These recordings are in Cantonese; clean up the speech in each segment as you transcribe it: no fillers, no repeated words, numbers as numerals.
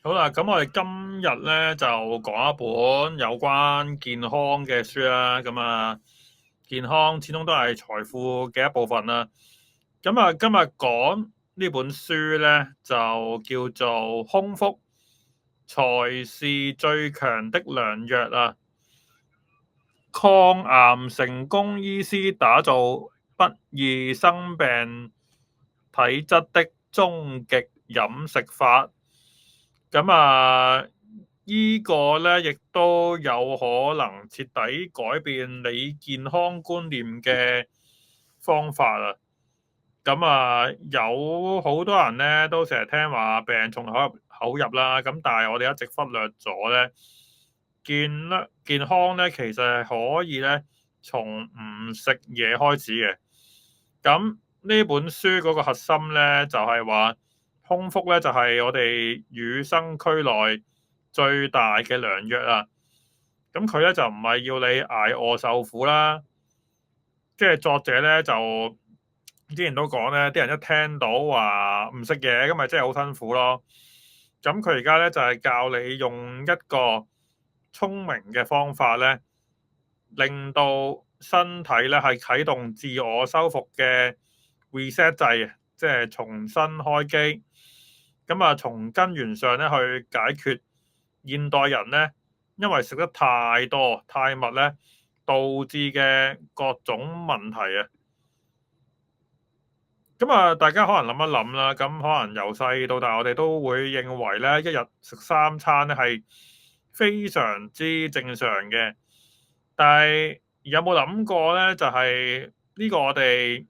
好啦，咁我哋今日咧就講一本有關健康嘅書啦。咁啊，健康始終都係財富嘅一部分啦。咁啊，今日講呢本書咧就叫做空腹才是最強的良藥啊！抗癌成功醫師打造不易生病體質的終極飲食法。咁啊，呢個咧亦都有可能徹底改變你健康觀念嘅方法啊！咁啊，有好多人咧都成日聽話病從口入啦，咁但係我哋一直忽略咗咧健康咧，其實係可以咧從唔食嘢開始嘅。咁呢本書嗰個核心咧就係話空腹咧就係我哋與生俱來最大嘅良藥啊！咁佢咧就唔係要你捱餓受苦啦，即係作者咧就之前都講咧，啲人一聽到話唔食嘢，咁咪真係好辛苦咯。咁佢而家咧就係教你用一個聰明嘅方法咧，令到身體咧係啟動自我修復嘅 reset 掣，即係重新開機。咁啊，從根源上咧去解決現代人咧，因為食得太多太密咧，導致嘅各種問題啊。咁啊，大家可能諗一諗啦，咁可能由細到大，我哋都會認為咧，一日食3餐咧係非常之正常嘅。但係有冇諗過咧？就係呢個我哋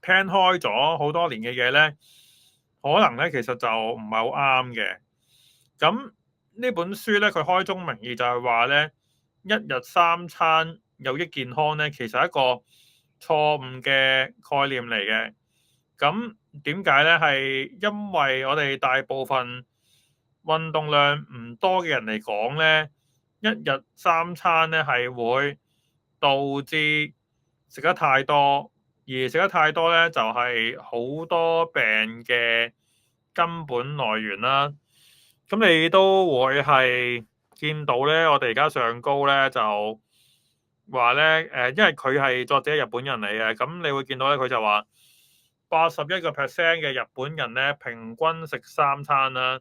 聽開咗好多年嘅嘢咧，可能咧其實就唔係好啱嘅。咁呢本書咧，佢開宗明義就係話咧，一日3餐有益健康咧，其實係一個錯誤嘅概念嚟嘅。咁點解咧？係因為我哋大部分運動量唔多嘅人嚟講咧，一日3餐咧係會導致食得太多，而食得太多咧就係好多病嘅根本來源啦。咁你都會係見到咧，我哋而家上高咧就話咧，因為佢係作者日本人嚟嘅，咁你會見到咧，佢就話81%嘅日本人咧平均食3餐啦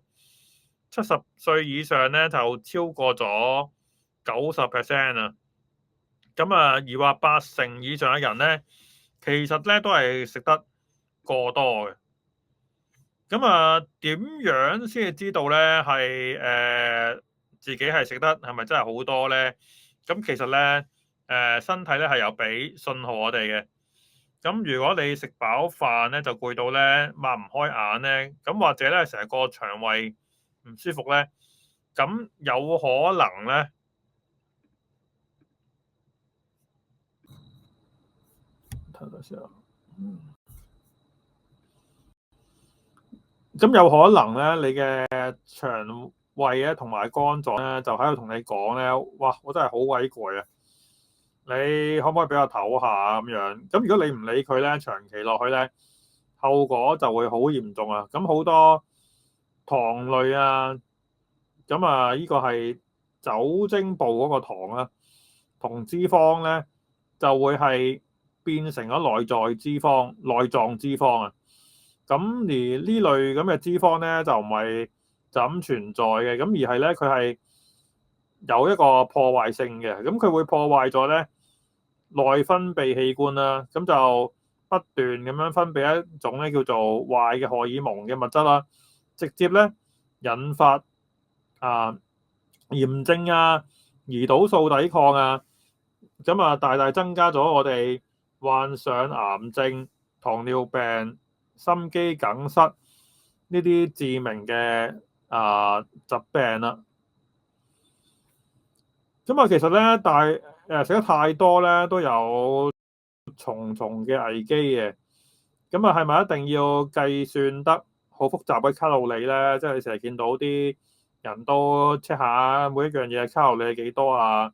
，70歲以上咧就超過咗90%啊。咁啊，而話80%以上嘅人咧，其實咧都係食得過多嘅。咁啊，點樣先至知道咧係自己係食得係咪真係好多咧？咁其實咧身體咧係有俾信號我哋嘅。咁如果你食飽飯咧就攰到咧擘唔開眼咧，咁或者咧成個腸胃唔舒服咧，咁有可能咧，睇下先啊。咁有可能咧，你嘅腸胃咧同埋肝臟咧，就喺度同你講咧，哇！我真係好鬼攰啊！你可唔可以俾我唞下啊咁樣？咁如果你唔理佢咧，長期落去咧，後果就會好嚴重啊！咁好多糖類啊，咁啊，呢個係酒精部嗰個糖啊，同脂肪咧就會係變成咗內臟脂肪啊。咁而呢類咁嘅脂肪咧，就唔係就咁存在嘅，咁而係咧佢係有一個破壞性嘅，咁佢會破壞咗咧內分泌器官啦，咁就不斷咁樣分泌一種咧叫做壞嘅荷爾蒙嘅物質啦，直接咧引發炎症啊、胰島素抵抗啊，咁啊大大增加咗我哋患上癌症、糖尿病、心肌梗塞呢啲致命嘅疾病啦。咁啊，其實咧食得太多咧都有重重嘅危機嘅。咁啊，係咪一定要計算得好複雜嘅卡路里咧？即係你成日見到啲人都 check 下每一樣嘢卡路里係幾多啊？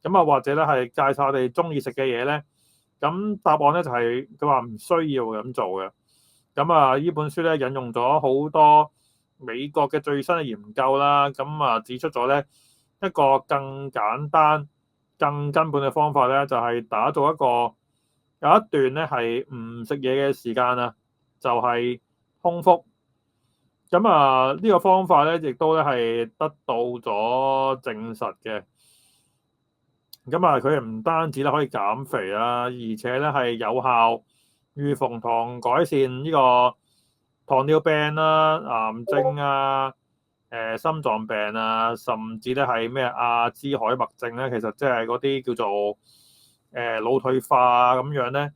咁啊，或者咧係介紹我哋中意食嘅嘢咧？咁答案咧就係佢話唔需要咁做嘅。咁啊，呢本書咧引用咗好多美國嘅最新嘅研究啦，咁啊指出咗咧一個更簡單、更根本嘅方法咧，就係打造一個有一段咧係唔食嘢嘅時間啊，就係空腹。咁啊呢個方法咧，亦都咧係得到咗證實嘅。咁啊，佢唔單止咧可以減肥啊，而且咧係有效預防同改善呢個糖尿病啦、癌症啊、心臟病啊，甚至咧係咩阿茲海默症咧，其實即係嗰啲叫做腦退化咁樣咧。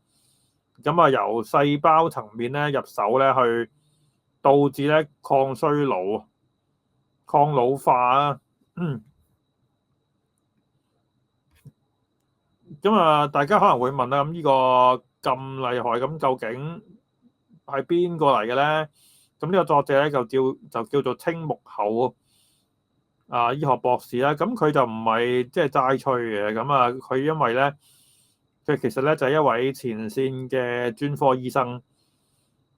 咁啊，由細胞層面咧入手咧，去導致咧抗衰老、抗老化啊。咁啊，大家可能會問啦，咁呢個咁厲害，咁究竟係邊個嚟嘅咧？咁呢個作者咧就叫做青木厚醫學博士啦。咁佢就唔係即係齋吹嘅，咁啊，佢因為咧，佢其實咧就係一位前線嘅專科醫生，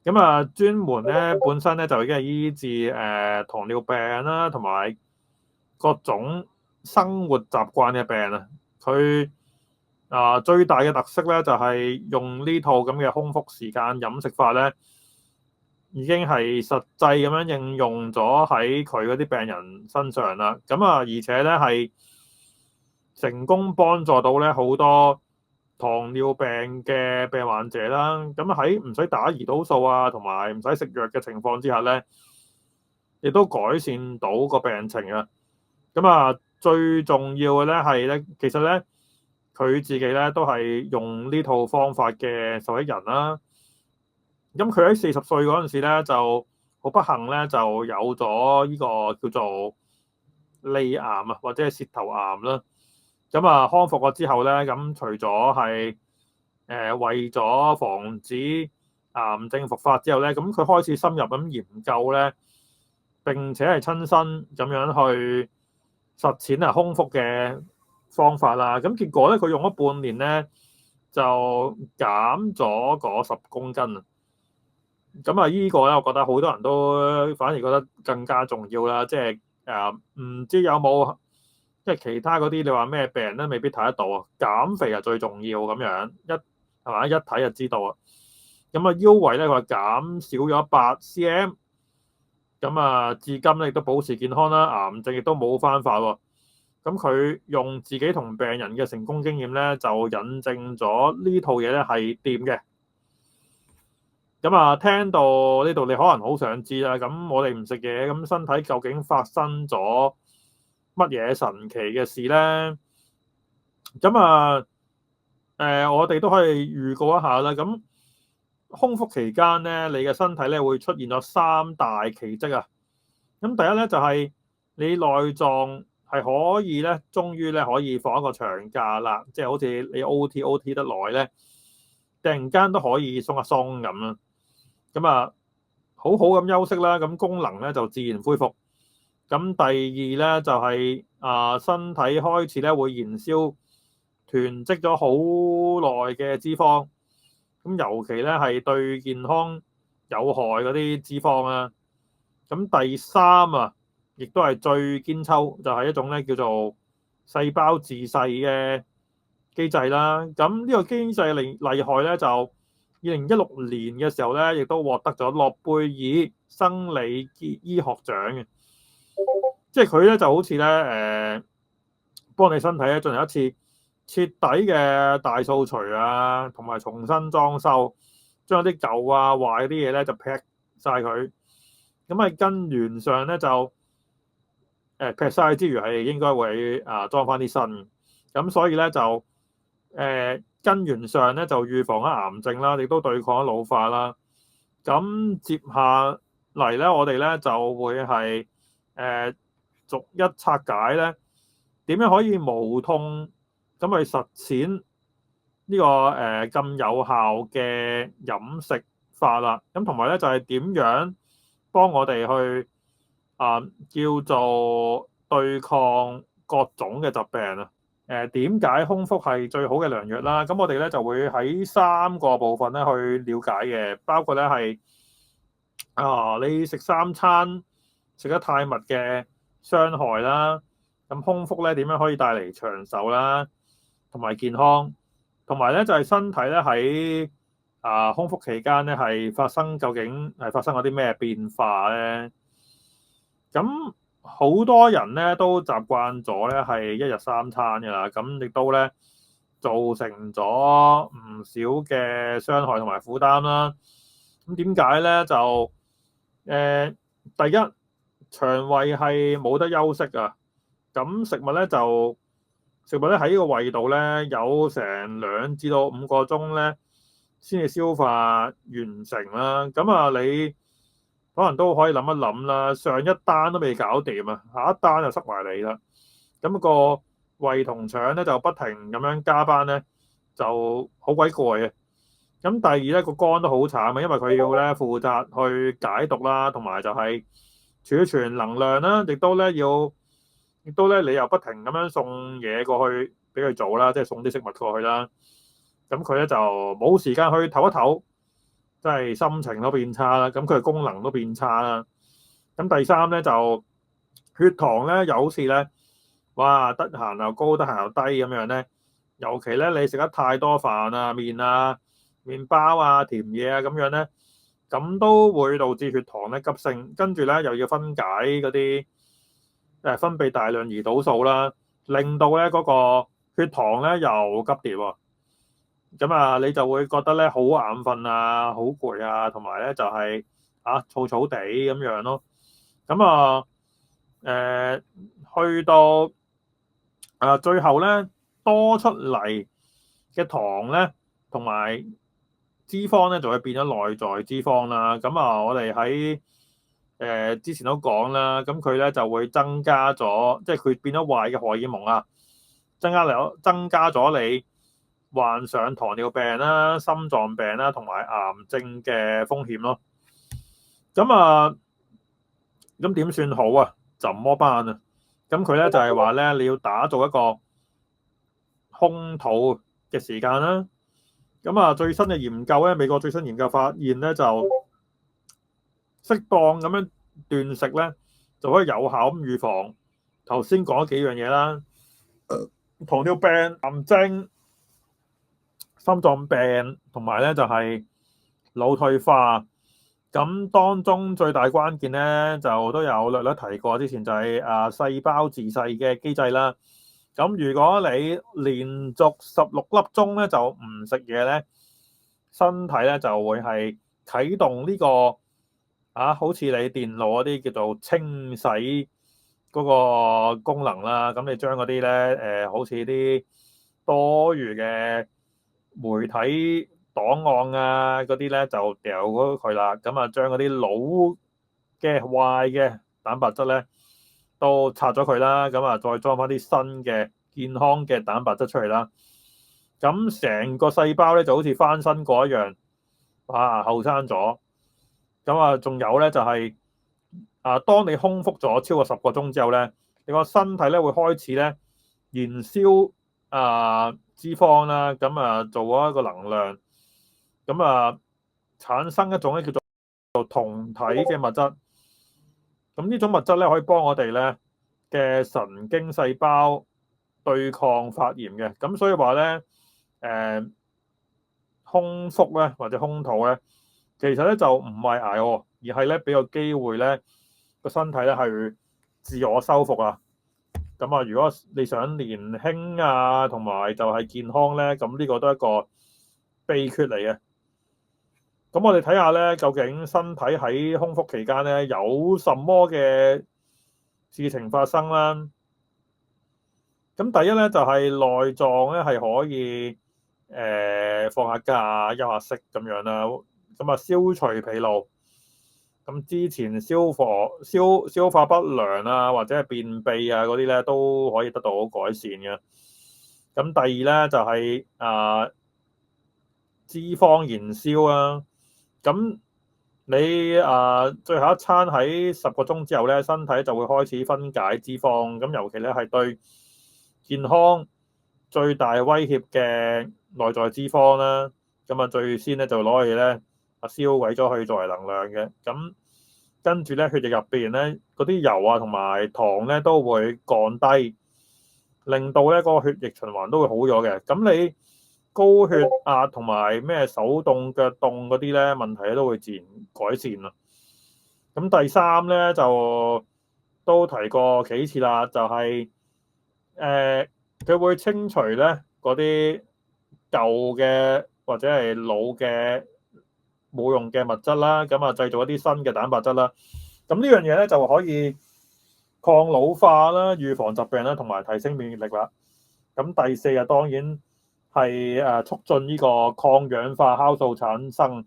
咁啊專門咧本身咧就已經係醫治糖尿病啦，同埋各種生活習慣嘅病啊。佢最大嘅特色咧就係用呢套咁嘅空腹時間飲食法咧，已經係實際咁樣應用咗喺佢嗰啲病人身上啦。咁啊，而且咧係成功幫助到咧好多糖尿病嘅病患者啦。咁喺唔使打胰島素啊，同埋唔使食藥嘅情況之下咧，亦都改善到個病情啊。咁啊，最重要嘅咧係咧，其實咧佢自己咧都係用呢套方法嘅受益人啦。咁佢喺40歲嗰陣時咧，就好不幸咧，就有咗呢個叫做脷癌啊，或者係舌頭癌啦。咁啊，康復咗之後咧，咁除咗係為咗防止癌症復發之後咧，咁佢開始深入咁研究咧，並且係親身咁樣去實踐空腹嘅方法啦。咁結果咧，佢用咗半年咧，就減咗嗰10公斤啊。咁啊，依個咧，我覺得好多人都反而覺得更加重要啦。即係唔知有冇即係其他嗰啲你話咩病人咧，未必睇得到啊。減肥係最重要咁樣，係嘛？一睇就知道啊。咁啊，腰圍咧佢話減少咗8 cm，咁啊，至今咧亦都保持健康啦，癌症亦都冇翻發喎。咁佢用自己同病人嘅成功經驗咧，就引證咗呢套嘢咧係掂嘅。咁啊，聽到呢度你可能好想知啦。咁我哋唔食嘢，咁身體究竟發生咗乜嘢神奇嘅事咧？咁啊，我哋都可以預告一下啦。咁空腹期間咧，你嘅身體咧會出現咗3大奇蹟啊。咁第一咧就係你內臟係可以咧，終於咧可以放一個長假啦，即係好似你 OT 得耐咧，突然間都可以鬆一鬆咁啦。咁啊，好好咁休息啦，咁功能咧就自然恢復。咁第二咧就係身體開始咧會燃燒囤積咗好耐嘅脂肪，咁尤其咧係對健康有害嗰啲脂肪啊。咁第三亦都係最堅抽，就係一種咧叫做細胞自噬嘅機制啦。咁呢個機制厲害咧，就2016年嘅時候咧，亦都獲得咗諾貝爾生理醫學獎嘅。即係佢咧就好似咧幫你身體咧進行一次徹底嘅大掃除啊，同埋重新裝修，將啲舊壞啲嘢咧就劈晒佢。咁喺根源上咧就劈晒之餘係應該會裝翻啲新。咁所以咧就根源上咧就預防咗癌症啦，亦都對抗咗老化啦。咁接下嚟咧，我哋咧就會係逐一拆解咧，點樣可以無痛咁去實踐呢個咁有效嘅飲食法啦。咁同埋咧就係點樣幫我哋去叫做對抗各種嘅疾病啊。點解空腹係最好嘅良藥啦？咁我哋咧就會喺3個部分咧去了解嘅，包括咧係你食3餐食得太密嘅傷害啦。咁空腹咧點樣可以帶嚟長壽啦，同埋健康，同埋咧就係身體咧喺空腹期間咧究竟係發生咗啲咩變化咧？咁好多人咧都習慣咗咧係一日三餐㗎啦，咁亦都咧造成咗唔少嘅傷害同埋負擔啦。咁點解咧？第一，腸胃係冇得休息啊。咁食物咧喺呢個胃度咧有成2至5個鐘咧先至消化完成啦。咁你可能都可以諗一諗啦，上一單都未搞掂啊，下一單就塞埋你啦。咁個胃同腸咧就不停咁樣加班咧，就好鬼攰嘅。咁第二咧個肝都好慘啊，因為佢要咧負責去解毒啦，同埋就係儲存能量啦，亦都咧你又不停咁樣送嘢過去俾佢做啦，即係送啲食物過去啦。咁佢咧就冇時間去唞一唞，即係心情都變差啦。咁佢嘅功能都變差啦。咁第三咧就血糖咧有時咧，哇得閒又高，得閒又低咁樣咧。尤其咧你食得太多飯啊、麵啊、麵包啊、甜嘢啊咁樣咧，咁都會導致血糖咧急升，跟住咧又要分解嗰啲分泌大量胰島素啦，令到咧嗰個血糖咧又急跌喎。咁你就會覺得咧好眼瞓啊、好攰啊，同埋咧就係燥燥地咁樣咯。咁去到最後咧多出嚟嘅糖咧，同埋脂肪咧就會變咗內在脂肪啦。我哋喺之前都講啦，咁佢咧就會增加咗，即係佢變咗壞嘅荷爾蒙啊，增加咗你患上糖尿病啦、心臟病啦同埋癌症嘅風險咯。咁點算好啊？怎麼辦啊？咁佢咧就係話咧，你要打造一個空肚嘅時間啦。最新嘅研究咧，美國最新研究發現咧，就適當咁樣斷食咧，就可以有效咁預防頭先講咗幾樣嘢啦，糖尿病、癌症、心臟病同埋咧就係腦退化。咁當中最大關鍵咧，就都有略略提過，之前就係細胞自噬嘅機制啦。咁如果你連續16粒鐘咧就唔食嘢咧，身體咧就會係啟動呢個好似你電腦嗰啲叫做清洗嗰個功能啦。咁你將嗰啲咧好似啲多餘嘅媒體檔案啊嗰啲咧就掉咗佢啦。將嗰啲老嘅壞嘅蛋白質咧都拆咗佢啦。再裝翻啲新嘅健康嘅蛋白質出嚟啦。咁成個細胞咧就好似翻新過一樣，後生咗。仲有咧就係當你空腹咗超過10個鐘之後咧，你個身體咧會開始咧燃燒脂肪啦。做咗一個能量，產生一種咧叫做酮體嘅物質。咁呢種物質咧可以幫我哋咧嘅神經細胞對抗發炎嘅。咁所以話咧空腹咧或者空肚咧，其實咧就唔係捱餓，而係咧俾個機會咧個身體咧係自我修復啊。如果你想年輕啊，同埋就係健康咧，咁呢個都係一個秘訣嚟嘅。咁我哋睇下咧，究竟身體喺空腹期間咧有什麼嘅事情發生啦？咁第一咧就係內臟咧係可以放下假、休下息咁樣啦。消除疲勞。咁之前消化不良啊，或者係便秘啊嗰啲咧都可以得到改善嘅。咁第二咧就係脂肪燃燒啊。咁你最後一餐喺10個鐘之後咧，身體就會開始分解脂肪。咁尤其咧係對健康最大威脅嘅內在脂肪啦。最先咧就攞去咧燒毀咗佢作為能量嘅。跟住咧血液入邊咧嗰啲油啊同埋糖咧都會降低，令到咧嗰個血液循環都會好咗嘅。咁你高血壓同埋咩手凍腳凍嗰啲咧問題咧都會自然改善啦。咁第三咧就都提過幾次啦，就係佢會清除咧嗰啲舊嘅或者係老嘅冇用嘅物質啦，咁啊製造一啲新嘅蛋白質啦。咁呢樣嘢咧就可以抗老化啦、預防疾病啦，同埋提升免疫力啦。咁第四啊，當然係促進呢個抗氧化酵素產生，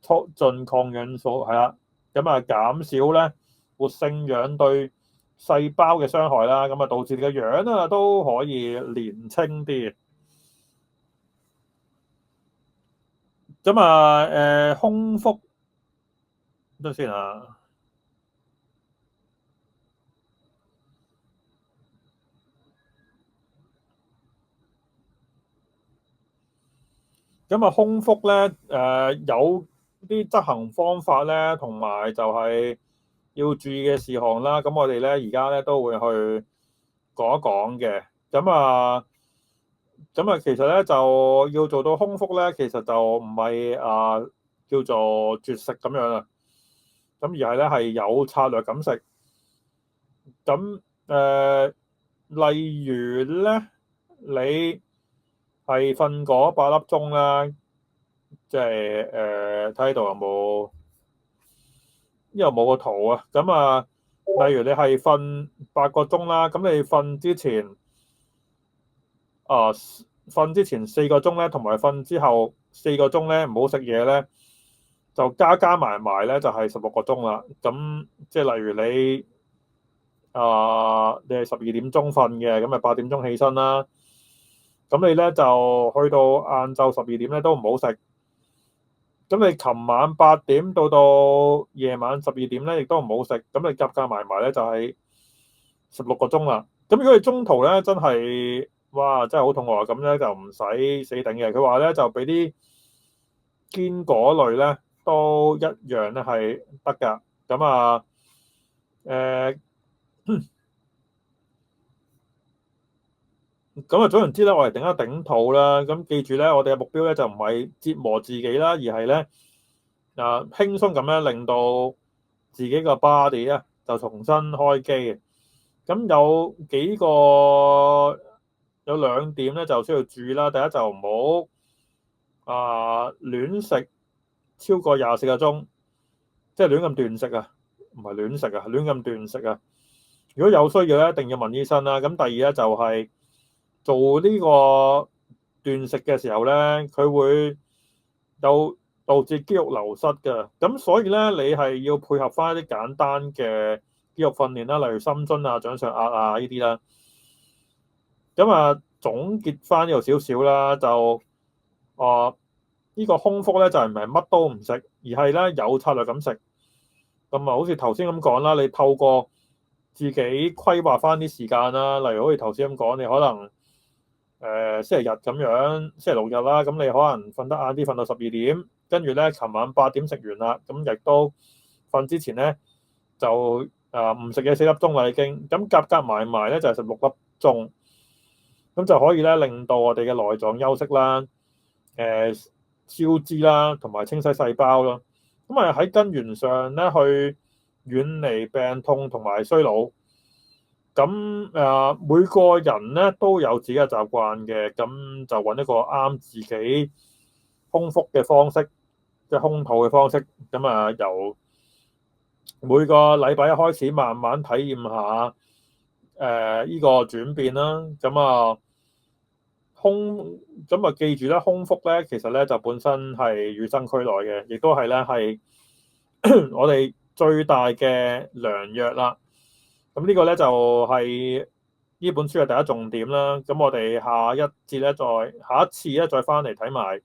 促進抗氧素係啦。咁啊減少咧活性氧對細胞嘅傷害啦，咁啊導致你嘅樣啊都可以年輕啲。咁啊空腹等先啊。咁啊空腹咧有啲執行方法咧，同埋就係要注意嘅事項啦。咁我哋咧而家咧都會去講一講嘅。咁啊其實咧就要做到空腹咧，其實就唔係叫做絕食咁樣啊。咁而係咧係有策略咁食。咁例如咧，你係瞓嗰8粒鐘啦，即係睇度有冇？呢度冇個圖啊。咁啊，例如你係瞓8個鐘啦，咁你瞓之前4個鐘咧，同埋瞓之後4個鐘咧，唔好食嘢咧，就加埋埋咧就係16個鐘啦。咁即係例如你係12點鐘瞓嘅，咁咪8點鐘起身啦。咁你咧就去到晏晝12點咧都唔好食。咁你琴晚8點到夜晚12點咧，亦都唔好食。咁你夾埋埋咧就係16個鐘啦。咁如果你中途咧真係哇真係好肚餓，咁咧就唔使死頂嘅。佢話咧就俾啲堅果類咧都一樣咧係得㗎。咁咁總言之咧，我哋頂一頂肚啦。咁記住咧，我哋嘅目標咧就唔係折磨自己啦，而係咧輕鬆咁樣令到自己個 body 咧就重新開機嘅。咁有兩點咧就需要注意啦。第一就唔好亂食超過24個鐘，即係亂咁斷食啊，唔係亂食啊，亂咁斷食啊。如果有需要咧，一定要問醫生啦。咁第二咧就係做呢個斷食嘅時候咧，佢會有導致肌肉流失嘅。咁所以咧，你係要配合翻一啲簡單嘅肌肉訓練啦，例如深蹲啊、掌上壓啊呢啲啦。咁總結翻呢度少少啦，就呢個空腹咧就唔係乜都唔食，而係咧有策略咁食。咁好似頭先咁講啦，你透過自己規劃翻啲時間啦，例如好似頭先咁講，你可能星期日咁樣，星期六日啦，咁你可能瞓得晏啲，瞓到12點，跟住咧琴晚8點食完啦，咁亦都瞓之前咧就唔食嘢4粒鐘啦已經，咁夾埋埋咧就係16粒鐘，咁就可以咧令到我哋嘅內臟休息啦，消脂啦，同埋清洗細胞咯。咁喺根源上咧去遠離病痛同埋衰老。咁每個人咧都有自己嘅習慣嘅，咁就揾一個啱自己空腹嘅方式，即係空肚嘅方式。咁由每個禮拜一開始，慢慢體驗下呢個轉變啦。咁記住咧，空腹咧其實咧就本身係與生俱來嘅，亦都係咧係我哋最大嘅良藥啦。咁呢個咧就係呢本書嘅第一重點啦。咁我哋下一次咧再翻嚟睇埋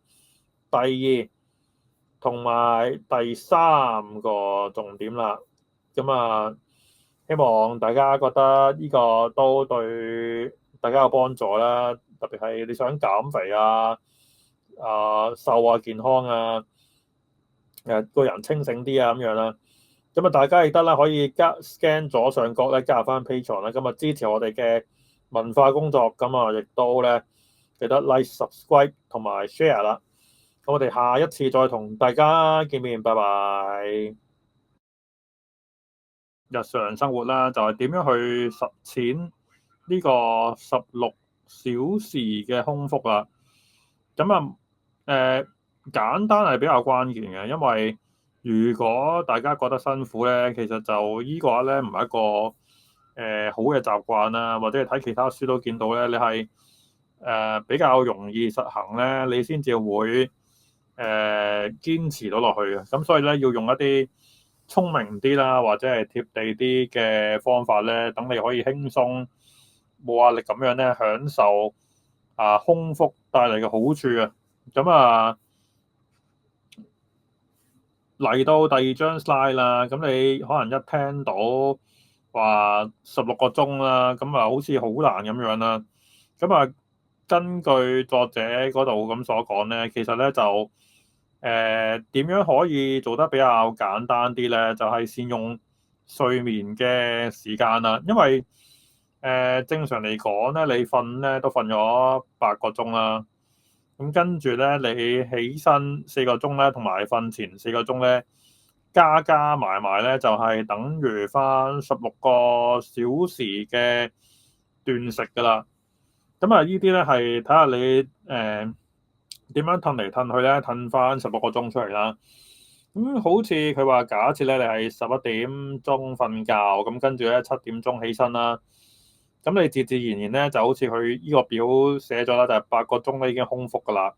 第二同埋第三個重點啦。咁希望大家覺得呢個都對大家有幫助啦。特別係你想減肥瘦健康個人清醒啲咁樣啦。咁啊，大家亦得啦，可以scan 左上角咧加入翻 Patreon 啦，咁啊支持我哋嘅文化工作，咁啊亦都咧記得 like、subscribe 同埋 share 啦。咁我哋下一次再同大家見面，拜拜。日常生活啦，就係點樣去實踐呢個16小時嘅空腹啦。咁啊，簡單係比較關鍵嘅，因為如果大家覺得辛苦咧，其實就依個話咧唔係一個好嘅習慣啦，或者係睇其他書都見到咧，你係比較容易實行咧，你先至會堅持到落去嘅。咁所以咧要用一啲聰明啲啦，或者係貼地啲嘅方法咧，等你可以輕鬆冇壓力咁樣咧享受空腹帶嚟嘅好處啊！咁啊嚟到第二張 slide 啦，咁你可能一聽到話16個鐘啦，咁啊好似好難咁樣啦。咁啊根據作者嗰度咁所講咧，其實咧就點樣可以做得比較簡單啲咧？就係善用睡眠嘅時間啦，因為正常嚟講咧，你瞓咧都瞓咗8個鐘啦。咁跟住咧，你起身4個鐘咧，同埋瞓前4個鐘咧，加埋咧，就係等於翻16個小時嘅斷食噶啦。咁啊，呢啲咧係睇下你點樣褪嚟褪去咧，褪翻16個鐘出嚟啦。咁好似佢話，假設咧你係11點鐘瞓覺，咁跟住咧7點鐘起身啦。咁你自然然咧就好似佢呢個表寫咗啦，就係8個鐘咧已經空腹噶啦。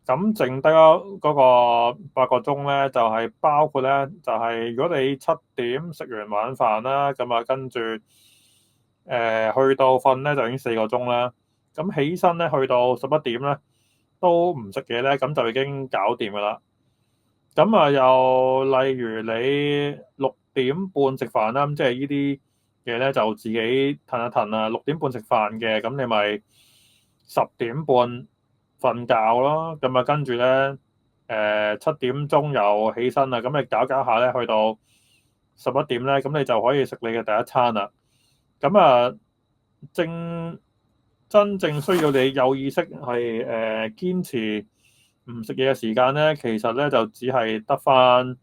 咁剩低嗰個8個鐘咧，就係包括咧，就係如果你7點食完晚飯啦，咁啊跟住去到瞓咧就已經4個鐘啦。咁起身咧去到11點咧都唔食嘢咧，咁就已經搞掂噶啦。咁啊又例如你6點半食飯啦，咁即係呢啲嘢咧就自己褪一褪啊。6點半食飯嘅，咁你咪10點半瞓覺咯。咁啊跟住咧7點鐘又起身啦，咁你搞下咧去到11點咧，咁你就可以食你嘅第一餐啦。咁啊真正需要你有意識係堅持唔食嘢嘅時間咧，其實咧就只係得翻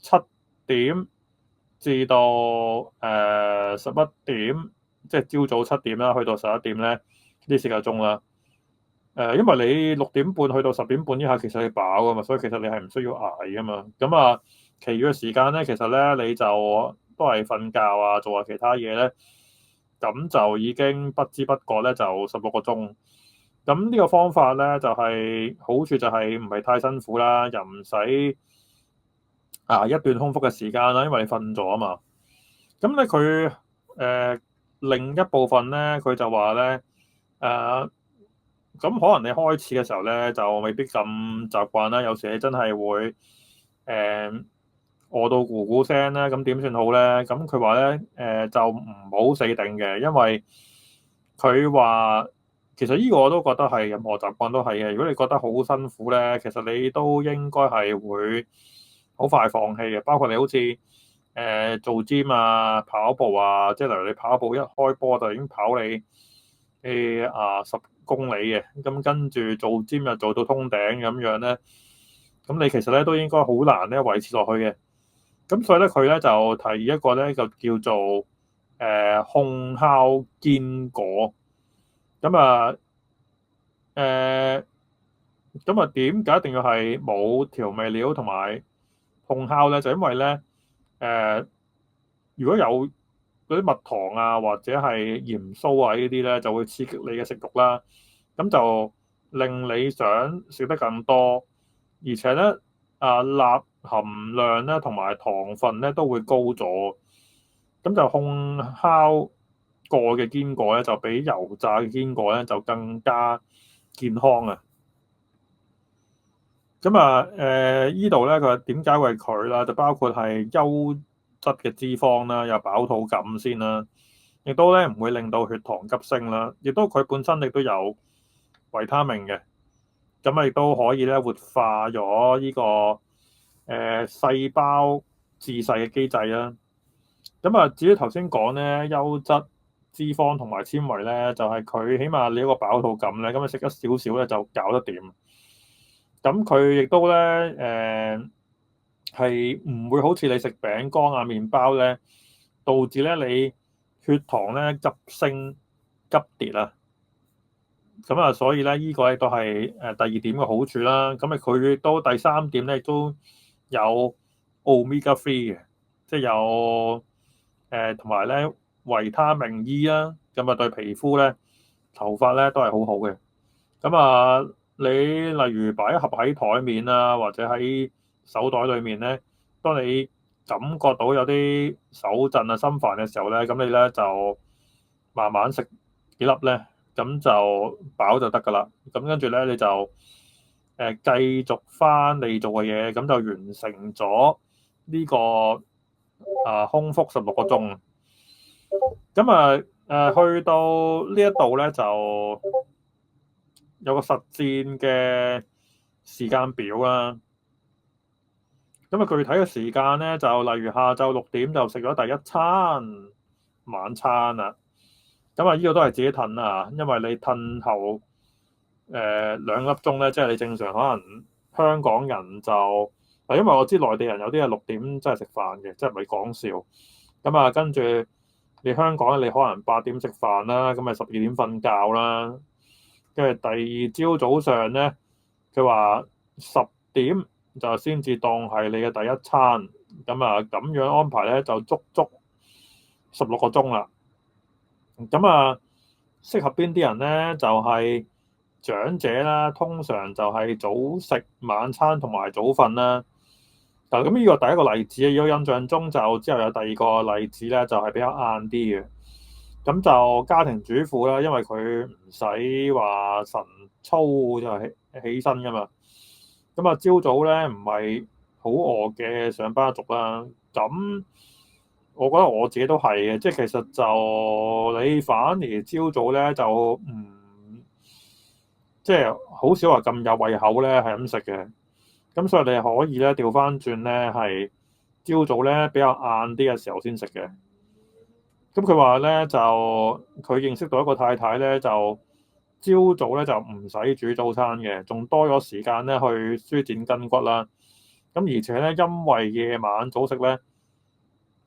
7點至到11點，即係朝早7點啦，去到11點咧呢4個鐘啦。因為你6點半去到10點半以下，其實你飽噶嘛，所以其實你係唔需要捱噶嘛。咁啊，其餘嘅時間咧，其實咧你就都係瞓覺啊，做下其他嘢咧，咁就已經不知不覺咧就16個鐘。咁呢個方法咧就係好處就係唔係太辛苦啦，又唔使一段空腹嘅時間啦，因為你瞓咗啊嘛。咁咧佢另一部分咧，佢就話咧咁可能你開始嘅時候咧就未必咁習慣啦，有時你真係會餓到咕咕聲咧，咁點算好咧？咁佢話咧就唔好死定嘅，因為佢話其實呢個我都覺得係任何習慣都係嘅。如果你覺得好辛苦咧，其實你都應該係會好快放棄嘅。包括你好似做 gym 啊、跑步啊，即係例如你跑步一開波就已經跑你10公里嘅，咁跟住做 gym 又做到通頂咁樣咧，咁你其實咧都應該好難咧維持落去嘅。咁所以咧佢咧就提議一個咧就叫做烘烤堅果。咁啊點解一定要係冇調味料同埋烘烤咧？就因為咧如果有嗰啲蜜糖啊或者係鹽酥啊呢啲咧，就會刺激你嘅食慾啦。咁就令你想食得更多，而且咧鈉含量咧同埋糖分咧都會高咗。咁就烘烤過嘅堅果咧，就比油炸嘅堅果咧就更加健康啊！咁啊依度咧佢話點解為佢啦？就包括係優質嘅脂肪啦，有飽肚感先啦，亦都咧唔會令到血糖急升啦，亦都佢本身亦都有維他命嘅。咁啊亦都可以咧活化咗呢個細胞自噬嘅機制啦。咁啊，至於頭先講咧，優質脂肪同埋纖維咧，就係佢起碼你一個飽肚感咧，咁你食一少少咧就搞得掂。咁佢亦都咧係唔會好似你食餅乾啊、麵包咧，導致咧你血糖咧急升急跌啊。咁啊，所以咧呢個亦都係第二點嘅好處啦。咁啊，佢都第三點咧，亦都有 Omega 3嘅，即係有同埋咧維他命 E 啦。咁啊，對皮膚咧、頭髮咧都係好好嘅。咁啊，你例如擺一盒喺台面啊，或者喺手袋裏面咧，當你感覺到有啲手震啊、心煩嘅時候咧，咁你咧就慢慢食幾粒咧，咁就飽就得㗎啦。咁跟住咧，你就繼續翻你做嘅嘢，咁就完成咗呢個空腹16個鐘。咁啊去到呢一度咧，就有個實戰嘅時間表啦。咁啊，具體嘅時間咧，就例如下晝6點就食咗第一餐晚餐啦。咁啊，呢個都係自己褪啊，因為你褪後2粒鐘咧，即係你正常可能香港人就因為我知內地人有啲係6點真係食飯嘅，即係唔係講笑。咁啊，跟住你香港你可能8點食飯啦，咁咪12點瞓覺啦。跟住第二朝早上咧，佢話10點就先至當係你嘅第一餐。咁啊，咁樣安排咧就足足16個鐘啦。咁啊，適合邊啲人咧？就係長者啦，通常就係早食晚餐同埋早瞓啦。嗱，咁呢個第一個例子啊，如果印象中就之後有第二個例子咧，就係比較晏啲嘅。咁就家庭主婦啦，因為佢唔使話晨操就起身噶嘛。咁啊，朝早咧唔係好餓嘅上班族啦。咁我覺得我自己都係嘅，即係其實就你反而朝早咧就唔即係好少話咁有胃口咧，係咁食嘅。咁所以你可以咧調翻轉咧，係朝早咧比較晏啲嘅時候先食嘅。咁佢話咧就佢認識到一個太太咧，就朝早咧就唔使煮早餐嘅，仲多咗時間咧去舒展筋骨啦。咁而且咧，因為夜晚早食咧，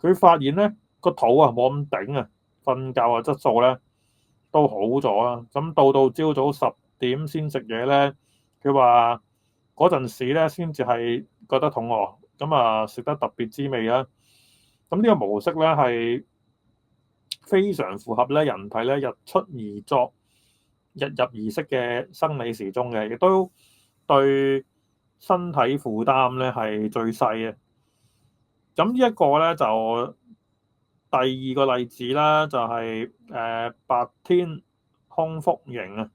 佢發現咧個肚啊冇咁頂啊，瞓覺嘅質素咧都好咗啦。咁到朝早10點先食嘢咧，佢話嗰陣時咧先至係覺得肚餓，咁啊食得特別滋味啦。咁呢個模式咧係非常符合咧人體咧日出而作、日入而息嘅生理時鐘嘅，亦都對身體負擔咧係最細嘅。咁呢一個咧就第二個例子啦，就係白天空腹營啊。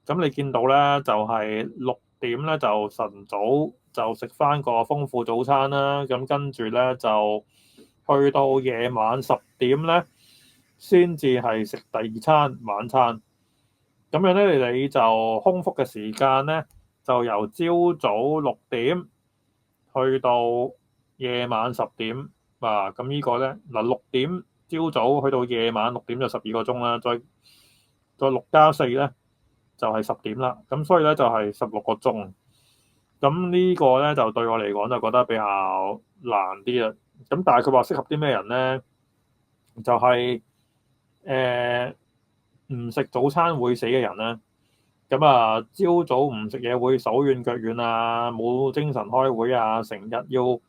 咁你見到咧就係6點咧就晨早就食翻個豐富早餐啦。咁跟住咧就去到夜晚10點咧，先至係食第二餐晚餐。咁樣咧你就空腹嘅時間咧，就由朝早6點去到夜晚10點啊。咁呢個咧嗱，6點朝早去到夜晚6點就12個鐘啦，再6+4咧就係10點啦。咁所以咧就係16個鐘。咁呢個咧就對我嚟講就覺得比較難啲啦。咁但係佢話適合啲咩人咧？就係唔食早餐會死嘅人咧。咁啊，朝早唔食嘢會手軟腳軟啊，冇精神開會啊，成日要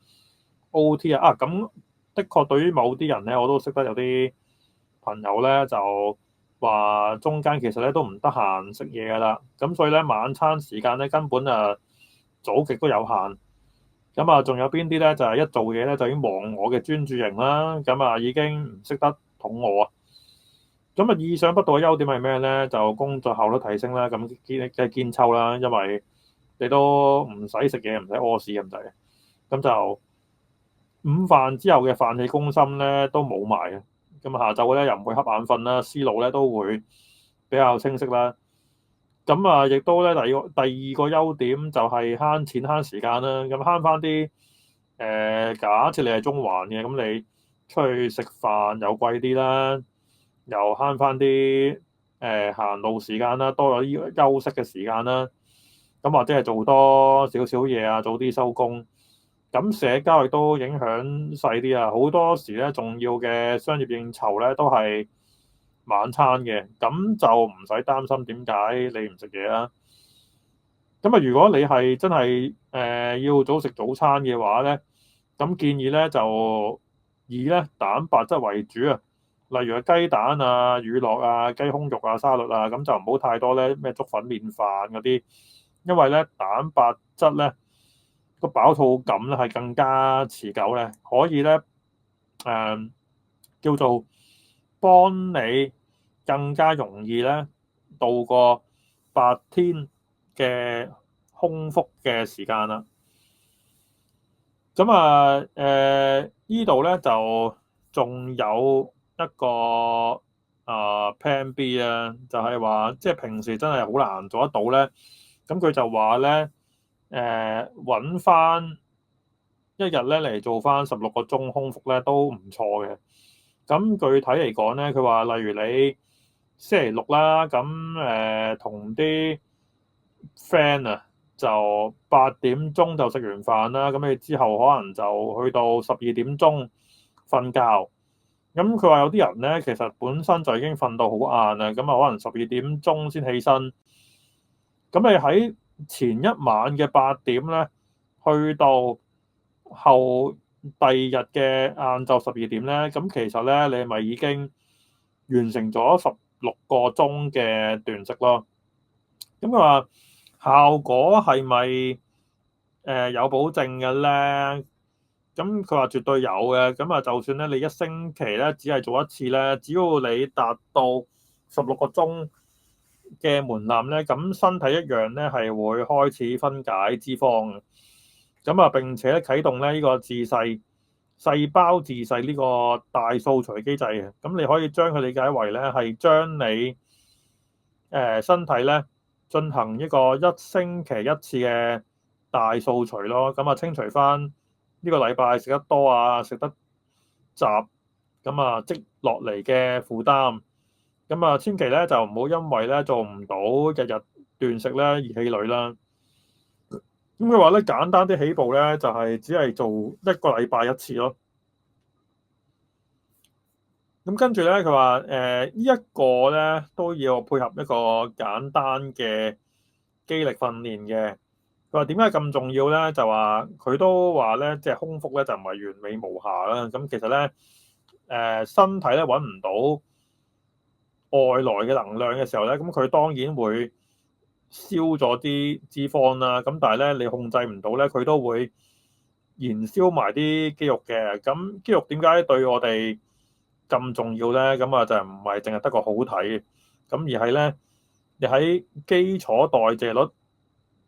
OT 啊。咁的確對於某啲人咧，我都識得有啲朋友咧就話中間其實咧都唔得閒食嘢噶啦。咁所以咧晚餐時間咧根本早極都有限。咁啊，仲有邊啲咧就係一做嘢咧就已經忘我嘅專注型啦。咁啊已經唔識得肚餓啊。咁啊，意想不到嘅優點係咩咧？就工作效率提升啦，咁即係堅抽啦，因為你都唔使食嘢，唔使屙屎咁滯。咁就午飯之後嘅飯氣攻心咧都冇埋嘅。咁下晝咧又唔會瞌眼瞓啦，思路咧都會比較清晰啦。咁啊，亦都咧第二個優點就係慳錢慳時間啦。咁慳翻啲假設你係中環嘅，咁你出去食飯又貴啲啦，又慳翻啲行路時間啦，多咗啲休息嘅時間啦。咁或者係做多少少嘢啊，早啲收工。咁社交亦都影響細啲啊。好多時咧，重要嘅商業應酬咧都係晚餐嘅，咁就唔使擔心點解你唔食嘢啦。咁啊，如果你係真係要早食早餐嘅話咧，咁建議咧就以咧蛋白質為主啊，例如係雞蛋啊、乳酪啊、雞胸肉啊、沙律啊，咁就唔好太多咧咩粥粉麵飯嗰啲，因為咧蛋白質咧個飽肚感咧係更加持久咧，可以咧叫做幫你更加容易咧度過白天嘅空腹嘅時間啦。咁啊，呢度咧就仲有一個Plan B 啊，就係話即係平時真係好難做得到咧。咁佢就話咧，揾翻一日咧嚟做翻16個鐘空腹咧都唔錯嘅。咁具體嚟講咧，佢話例如你星期六啦，咁同啲 friend 啊，就8點鐘就食完飯啦，咁你之後可能就去到12點鐘瞓覺。咁佢話有啲人咧，其實本身就已經瞓到好晏啦，咁啊可能12點鐘先起身。咁你喺前一晚嘅8點咧，去到後第二日嘅晏晝12點咧，咁其實咧你咪已經完成咗16個鐘嘅斷食咯。咁佢話效果係咪有保證嘅咧？咁佢話絕對有嘅。咁啊，就算咧你一星期咧只係做一次咧，只要你達到16個鐘嘅門檻咧，咁身體一樣咧係會開始分解脂肪嘅。咁啊，並且咧啟動咧呢個細胞自噬呢個大掃除機制嘅。咁你可以將佢理解為咧係將你身體咧進行一個一星期一次嘅大掃除咯。咁啊，清除翻呢個禮拜食得多啊、食得雜，咁啊積落嚟嘅負擔。咁啊，千祈咧就唔好因為咧做唔到日日斷食咧而氣餒啦。咁佢話咧簡單啲起步咧就係只係做一個禮拜一次咯。咁跟住咧佢話呢一個咧都要配合一個簡單嘅肌力訓練嘅。佢話點解咁重要咧？就話佢都話咧，即係空腹咧就唔係完美無瑕啦。咁其實咧身體咧揾唔到外來嘅能量嘅時候咧，咁佢當然會燒咗啲脂肪啦。咁但係咧，你控制唔到咧，佢都會燃燒埋啲肌肉嘅。咁肌肉點解對我哋咁重要咧？咁啊就唔係淨係得個好睇，咁而係咧你喺基礎代謝率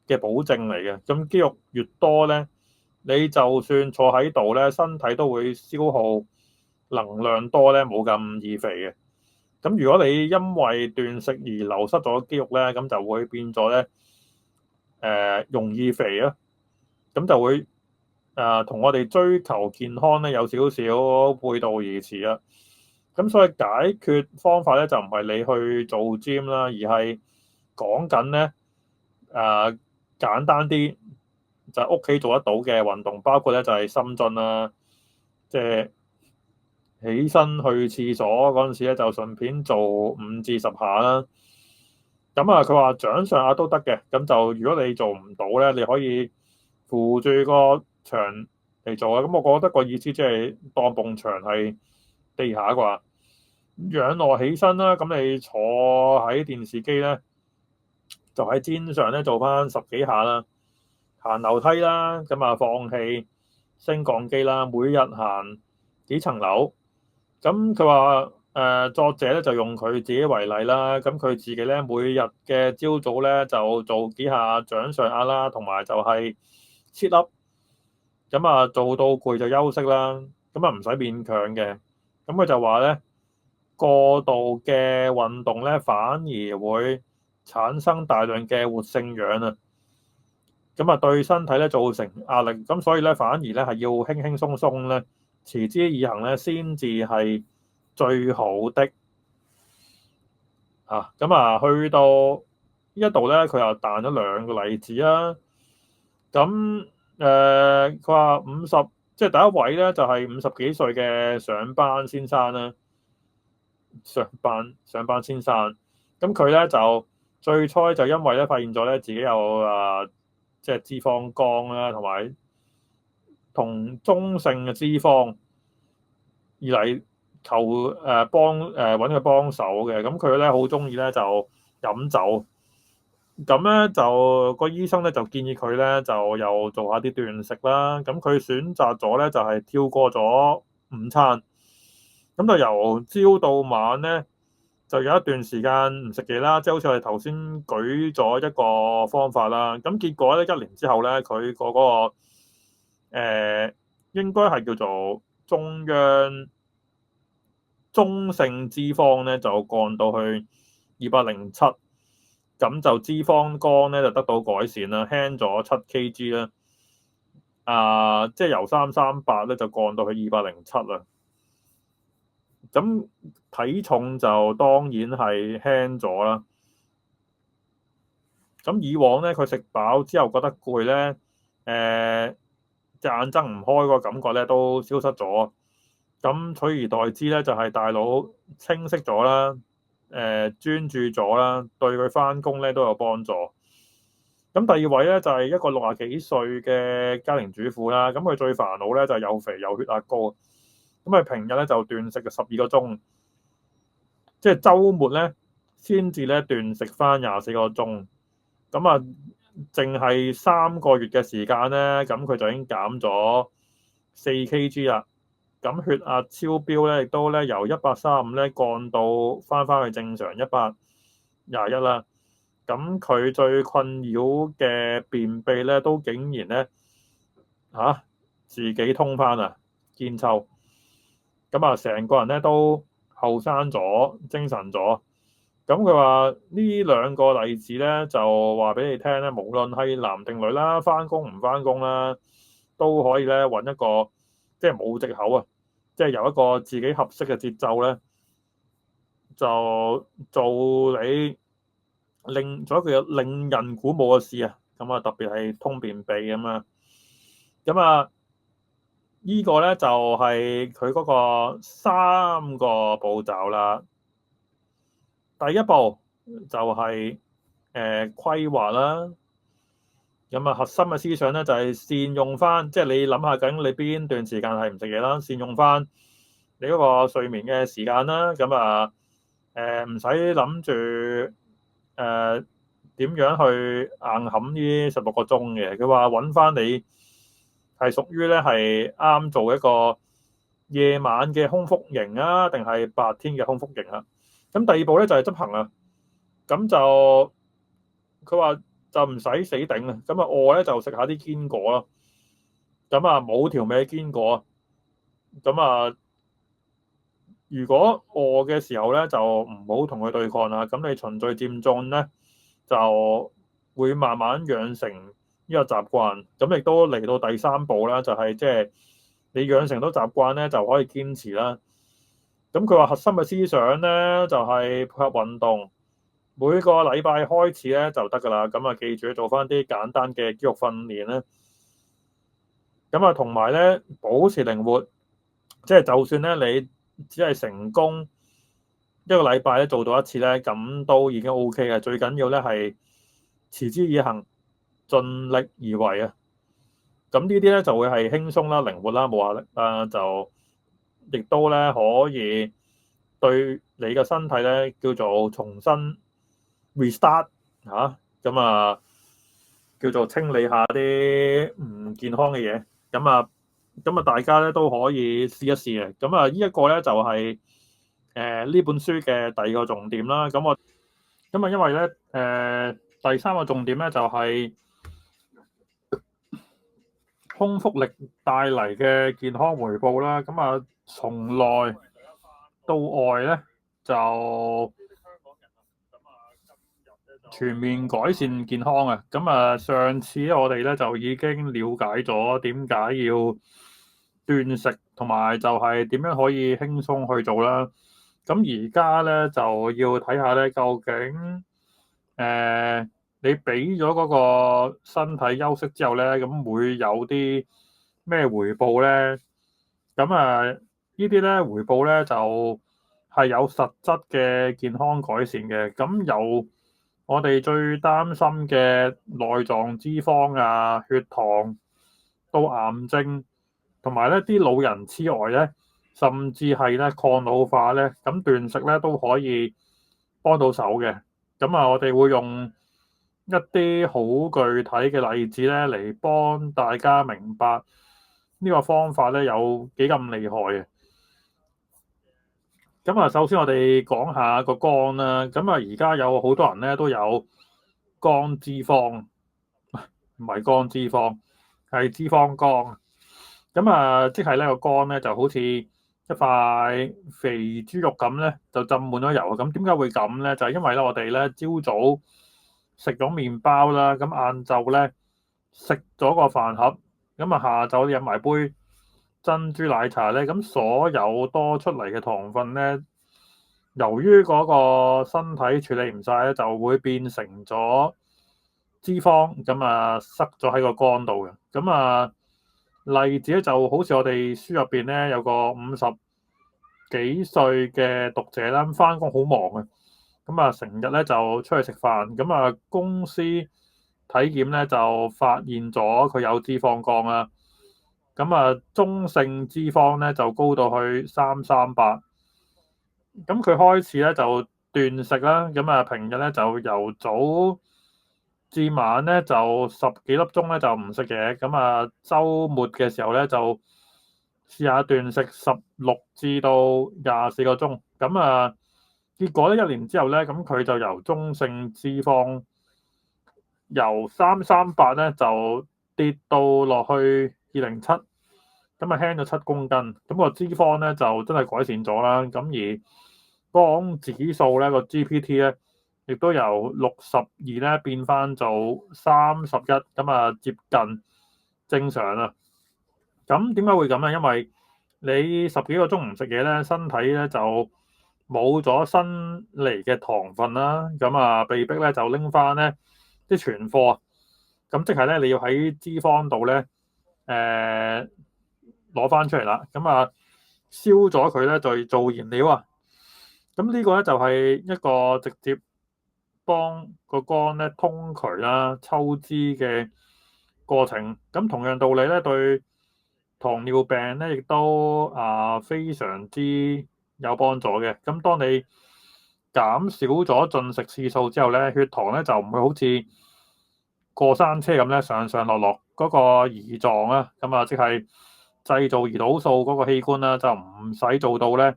嘅保證嚟嘅。咁肌肉越多咧，你就算坐喺度咧，身體都會消耗能量多咧，冇咁易肥嘅。咁如果你因為斷食而流失咗肌肉咧，咁就會變咗咧容易肥啊。咁就會同我哋追求健康咧有少少背道而馳啊。咁所以解決方法咧就唔係你去做 gym 啦，而係講緊咧簡單啲就係屋企做得到嘅運動，包括咧就係深蹲啦，即係起身去廁所嗰陣時咧就順便做5至10下啦。咁啊，佢話掌上壓都得嘅。咁就如果你做唔到咧，你可以扶住個牆嚟做啊。咁我覺得個意思即係當埲牆係地下啩，仰臥起身啦。咁你坐喺電視機咧，就喺肩上咧做翻10幾下啦。行樓梯啦，咁啊放氣升降機啦，每日行幾層樓。咁佢話作者咧就用佢自己為例啦。咁佢自己咧每日嘅朝早咧就做幾下掌上壓啦，同埋就係 sit up。咁啊做到攰就休息啦。咁啊唔使勉強嘅。咁佢就話咧過度嘅運動咧反而會產生大量嘅活性氧啊。咁啊對身體咧造成壓力，咁所以咧反而咧係要輕輕鬆鬆咧，持之以恆咧先至係最好的啊！咁啊去到呢一度咧，佢又彈咗兩個例子啦。咁佢話即係第一位咧就係50幾歲嘅上班先生啦，上班先生。咁佢咧就最初就因為咧發現咗咧自己有即係脂肪肝啦，同中性嘅脂肪而嚟求揾佢幫手嘅。咁佢咧好中意咧就飲酒。咁咧就個醫生咧就建議佢咧就又做下啲斷食啦。咁佢選擇咗咧就係跳過咗午餐，咁就由朝到晚咧就有一段時間唔食嘢啦，即係好似我哋頭先舉咗一個方法啦。咁結果咧1年之後咧，佢嗰個應該係叫做中性脂肪咧就降到去207。咁就脂肪肝咧就得到改善啦，輕咗7kg 啦，即係由338咧就降到去207啦。咁體重就當然係輕咗啦。咁以往咧佢食飽之後覺得攰咧，隻眼睜唔開個感覺咧都消失咗。咁取而代之咧就係大腦清晰咗啦，專注咗啦，對佢返工咧都有幫助。咁第二位咧就係一個60幾歲嘅家庭主婦啦。咁佢最煩惱咧就係又肥又血壓高。咁佢平日咧就斷食12個鐘，即係週末咧先至咧斷食返24個鐘。咁啊，淨係3個月嘅時間咧，咁佢就已經減咗4kg 啦。咁血壓超標咧，亦都咧由135咧降到返去正常121啦。咁佢最困擾嘅便秘咧，都竟然咧自己通返啊，見臭。咁啊，成個人咧都後生咗，精神咗。咁佢話呢兩個例子咧，就話俾你聽咧，無論係男定女啦，返工唔返工啦，都可以咧揾一個即係冇藉口啊，即係由一個自己合適嘅節奏咧，就做你做一個令人鼓舞嘅事啊。咁啊，特別係通便秘咁啊。咁啊，呢個咧就係佢嗰個3個步驟啦。第一步就係規劃啦。咁啊，核心嘅思想咧就係善用翻，即係你諗下緊你邊段時間係唔食嘢啦，善用翻你嗰個睡眠嘅時間啦。咁啊唔使諗住點樣去硬冚呢16個鐘嘅。佢話揾翻你係屬於咧係啱做一個夜晚嘅空腹型啊，定係白天嘅空腹型啊。咁第二步咧就係執行啊。咁就佢話就唔使死頂啊。咁啊餓咧就食下啲堅果咯。咁啊冇調味嘅堅果。咁啊如果餓嘅時候咧就唔好同佢對抗啦。咁你循序漸進咧就會慢慢養成呢個習慣。咁亦都嚟到第3步啦，就係即係你養成到習慣咧就可以堅持啦。咁佢話核心嘅思想咧就係配合運動，每個禮拜開始咧就得㗎啦。咁啊記住做翻啲簡單嘅肌肉訓練咧。咁啊同埋咧保持靈活，即係就算咧你只係成功一個禮拜咧做到1次咧，咁都已經 OK 嘅。最緊要咧係持之以恆，盡力而為啊。咁呢啲咧就會係輕鬆啦、靈活啦、冇壓力啦，就亦都咧可以對你嘅身體咧叫做重新 restart 嚇。咁叫做清理下啲唔健康嘅嘢。咁大家咧都可以試一試嘅。咁呢一個咧就係呢本書嘅第2個重點啦。因為咧第3個重點咧就係空腹力帶嚟嘅健康回報啦。從內到外咧就全面改善健康啊！咁啊，上次咧我哋咧就已經了解咗點解要斷食，同埋就係點樣可以輕鬆去做啦。咁而家咧就要睇下咧，究竟你俾咗嗰個身體休息之後咧，咁會有啲咩回報咧？咁啊，呢啲咧回報咧就係有實質嘅健康改善嘅。咁由我哋最擔心嘅內臟脂肪啊、血糖到癌症，同埋咧啲老人痴呆咧，甚至係咧抗老化咧，咁斷食咧都可以幫到手嘅。咁啊，我哋會用一啲好具體嘅例子咧，嚟幫大家明白呢個方法咧有幾咁厲害嘅。咁啊，首先我哋講下個肝啦。咁啊，而家有好多人咧都有肝脂肪，唔係肝脂肪，係脂肪肝。咁啊，即係咧個肝咧就好似一塊肥豬肉咁咧，就浸滿咗油。咁點解會咁咧？就係因為咧我哋咧朝早食咗麵包啦，咁晏晝咧食咗個飯盒，咁啊下晝飲埋杯珍珠奶茶咧，咁所有多出嚟嘅糖分咧，由於嗰個身體處理唔晒咧，就會變成咗脂肪，咁啊塞咗喺個肝度嘅。咁啊例子咧就好似我哋書入邊咧有個50幾歲嘅讀者啦，翻工好忙啊，咁啊成日咧就出去食飯，咁啊公司體檢咧就發現咗佢有脂肪肝啦。咁啊中性脂肪咧就高到去338，咁佢開始咧就斷食啦。咁啊平日咧就由早至晚咧就十幾粒鐘咧就唔食嘢，咁啊週末嘅時候咧就試下斷食16至到24個鐘，咁啊結果咧1年之後咧，咁佢就由中性脂肪由338咧就跌到落去207，咁啊輕咗7公斤，咁個脂肪咧就真係改善咗啦。咁而肝指數咧個 GPT 咧亦都由62咧變翻做31，咁啊接近正常啦。咁點解會咁啊？因為你十幾個鐘唔食嘢咧，身體咧就冇咗新嚟嘅糖分啦，咁啊被逼咧就拎翻咧啲存貨，咁即係咧你要喺脂肪度咧攞翻出嚟啦，咁啊燒咗佢咧就做燃料啊。咁呢個咧就係一個直接幫個肝咧通渠啦、抽脂嘅過程。咁同樣道理咧，對糖尿病咧亦都非常之有幫助嘅。咁當你減少咗進食次數之後咧，血糖咧就唔會好似過山車咁咧上上落落。嗰個胰臟啊，咁啊即係製造胰島素嗰個器官啦，就唔使做到咧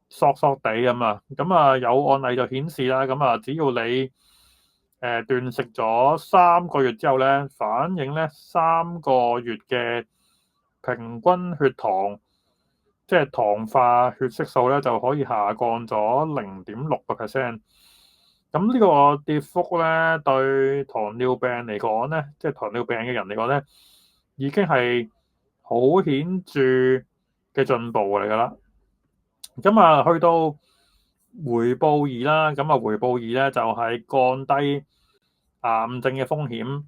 索索地咁啊。咁啊有案例就顯示啦，咁啊只要你斷食咗3個月之後咧，反映咧3個月嘅平均血糖，即係糖化血色素咧，就可以下降咗0.6%。咁呢個跌幅咧，對糖尿病嚟講咧，即係糖尿病嘅人嚟講咧，已經係好顯著嘅進步嚟㗎啦。咁啊，去到回報2啦，咁啊回報2咧就係降低癌症嘅風險。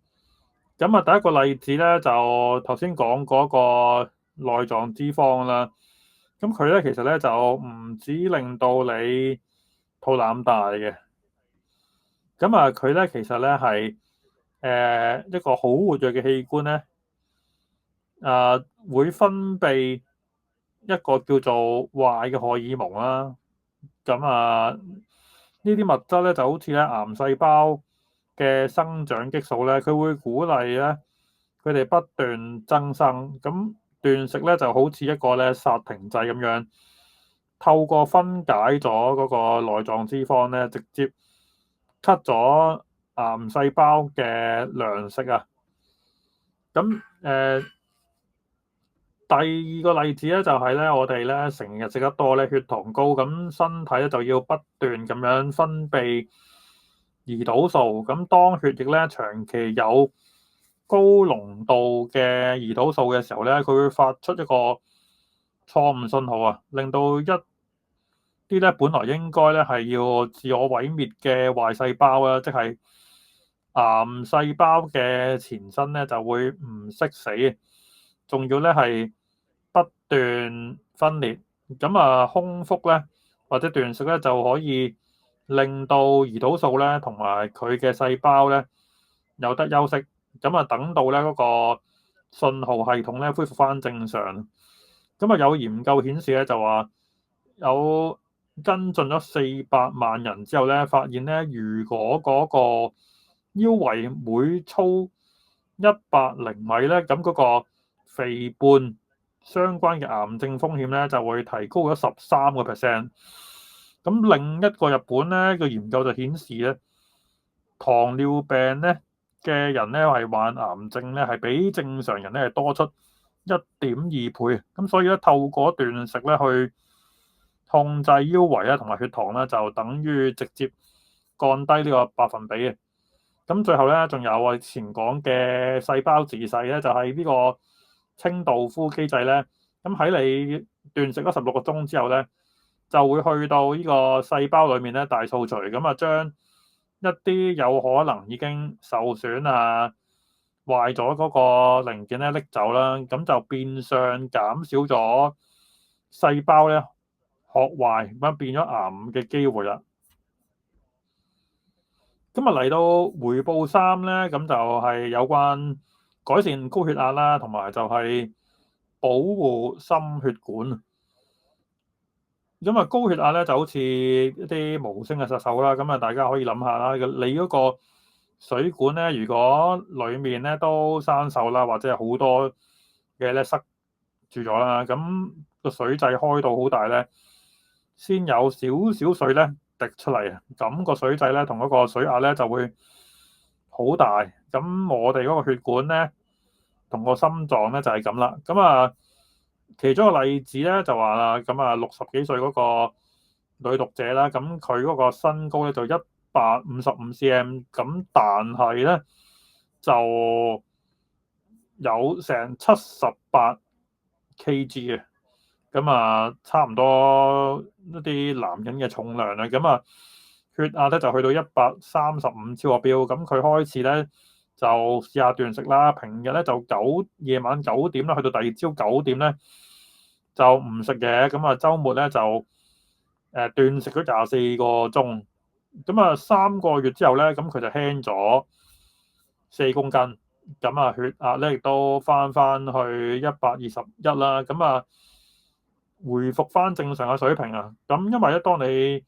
咁啊，第一個例子咧就頭先講嗰個內臟脂肪啦。咁佢咧其實咧就唔止令到你肚腩大嘅，咁啊佢咧其實咧係一個好活躍嘅器官咧，會分泌一個叫做壞嘅荷爾蒙啦。咁啊呢啲物質咧就好似咧癌細胞嘅生長激素咧，佢會鼓勵咧佢哋不斷增生。咁斷食咧就好似一個咧剎停掣咁樣，透過分解咗嗰個內臟脂肪咧，直接 cut 咗癌細胞嘅糧食啊。咁第二個例子咧就係咧我哋咧成日食得多咧血糖高，咁身體咧就要不斷咁樣分泌胰島素。咁當血液咧長期有高濃度嘅胰島素嘅時候咧，佢會發出一個錯誤信號啊，令到一啲咧本來應該咧係要自我毀滅嘅壞細胞啊，即係癌細胞嘅前身咧就會唔識死，仲要咧係不斷分裂。咁空腹咧或者斷食咧就可以令到胰島素咧同埋佢嘅細胞咧有得休息。等到咧嗰個信號系統咧恢復翻正常。有研究顯示咧就話有跟進咗400萬人之後咧，發現咧如果嗰個腰圍每操100厘米咧，咁嗰個肥胖相關嘅癌症風險咧就會提高咗13%。咁另一個日本咧個研究就顯示咧，糖尿病咧嘅人咧係患癌症咧係比正常人咧係多出1.2倍。咁所以咧透過斷食咧去控制腰圍啊同埋血糖咧，就等於直接降低呢個百分比嘅。咁最後咧仲有我前講嘅細胞自噬咧，就係呢個清道夫機制咧。咁喺你斷食咗16個鐘之後咧，就會去到呢個細胞裏面咧大掃除，將一啲有可能已經受損啊壞咗嗰個零件咧拎走啦，咁就變相減少咗細胞咧學壞，咁變咗癌嘅機會啦。嚟到回報3咧，咁就係有關改善高血壓啦，同埋就係保護心血管。高血壓咧就好似一啲無聲嘅殺手啦。大家可以諗下啦，你嗰個水管咧，如果裡面咧都生鏽啦，或者係好多嘢咧塞住咗啦，咁個水掣開到好大咧，先有少少水咧滴出嚟，咁個水掣咧同嗰個水壓咧就會好大。咁我哋嗰個血管咧同個心臟咧就係咁啦。其中一個例子咧就話啦，60幾歲嗰個女讀者啦，咁佢嗰個身高咧就155cm，咁但係咧就有成78kg 嘅，差唔多一啲男人嘅重量啦。血壓咧就去到135超過標。咁佢開始咧就試下斷食啦。平日咧就夜晚9點啦，去到第二朝9點咧就唔食嘢。週末咧就斷食咗24個鐘。3個月之後咧，咁佢就輕咗4公斤。血壓咧亦都翻去121啦。回復翻正常嘅水平啊。因為咧，當你